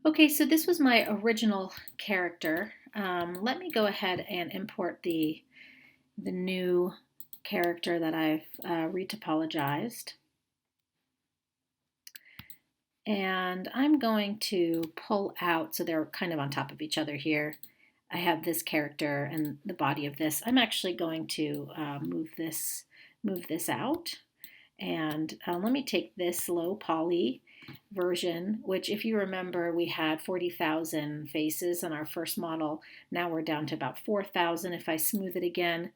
Okay, so this was my original character. Let me go ahead and import the new character that I've retopologized. And I'm going to pull out, so they're kind of on top of each other here. I have this character and the body of this. I'm actually going to move this out. And let me take this low poly version, which if you remember, we had 40,000 faces in our first model. Now we're down to about 4,000. If I smooth it again,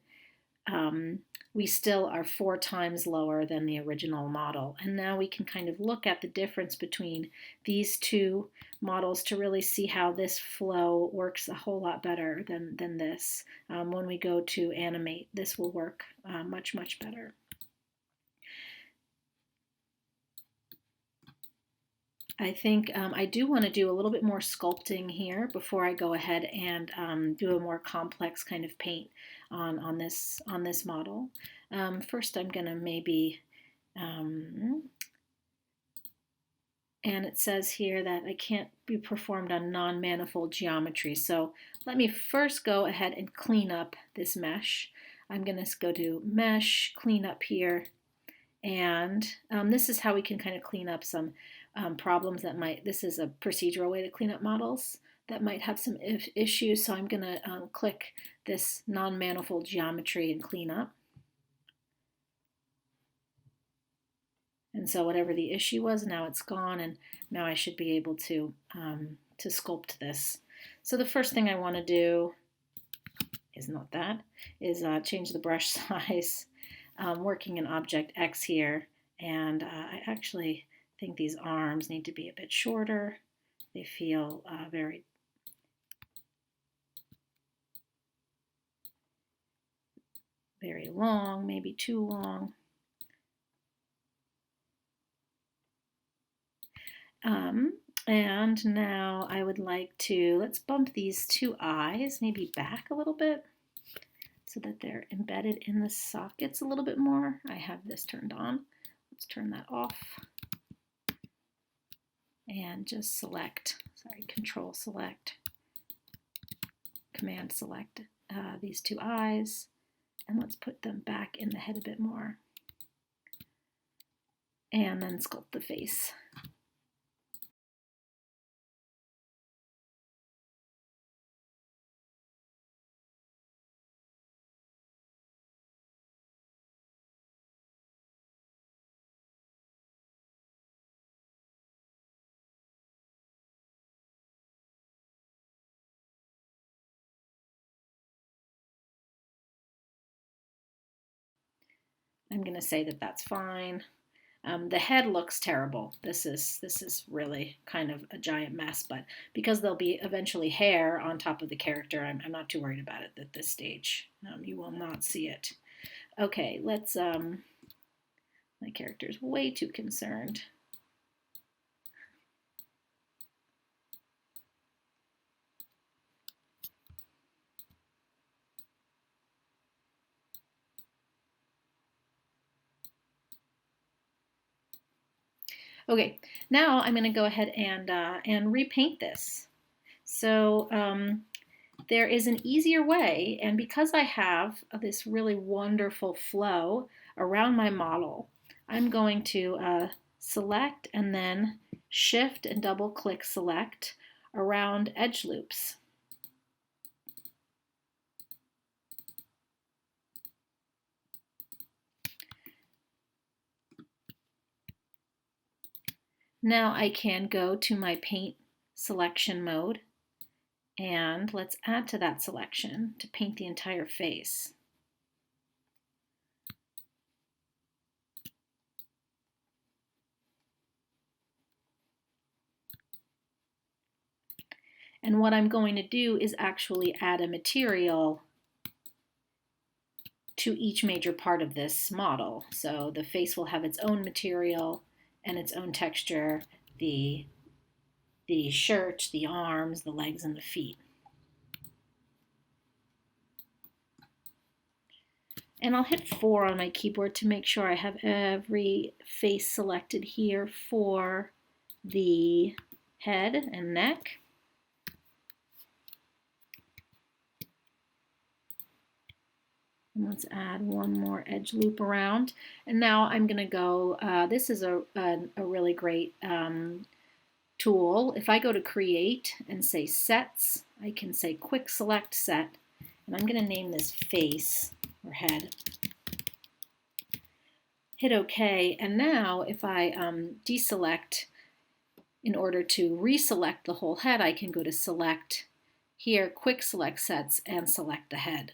we still are 4 times lower than the original model. And now we can kind of look at the difference between these two models to really see how this flow works a whole lot better than this. When we go to animate, this will work much, much better. I think I do want to do a little bit more sculpting here before I go ahead and do a more complex kind of paint on this model. First, I'm going to maybe, and it says here that it can't be performed on non-manifold geometry. So let me first go ahead and clean up this mesh. I'm going to go to Mesh, Clean Up here, and this is how we can kind of clean up some problems that might, this is a procedural way to clean up models that might have some issues. So I'm going to click this non-manifold geometry and clean up. And so whatever the issue was, now it's gone, and now I should be able to sculpt this. So the first thing I want to do is not that, is change the brush size. Working in Object X here, and I actually think these arms need to be a bit shorter. They feel very long, maybe too long. And now I would like to, let's bump these two eyes maybe back a little bit so that they're embedded in the sockets a little bit more. I have this turned on. Let's turn that off. And just select, Control select, Command select these two eyes, and let's put them back in the head a bit more. And then sculpt the face. I'm going to say that that's fine. The head looks terrible. This is really kind of a giant mess, but because there'll be eventually hair on top of the character, I'm not too worried about it at this stage. You will not see it. Okay, let's, my character's way too concerned. Okay, now I'm going to go ahead and repaint this. So there is an easier way, and because I have this really wonderful flow around my model, I'm going to select and then shift and double click select around edge loops. Now I can go to my paint selection mode, and let's add to that selection to paint the entire face. And what I'm going to do is actually add a material to each major part of this model. So the face will have its own material and its own texture, the shirt, the arms, the legs, and the feet. And I'll hit 4 on my keyboard to make sure I have every face selected here for the head and neck. And let's add one more edge loop around. And now I'm going to go, this is a really great tool. If I go to create and say sets, I can say quick select set, and I'm going to name this face or head. Hit OK, and now if I deselect in order to reselect the whole head, I can go to select here, quick select sets, and select the head.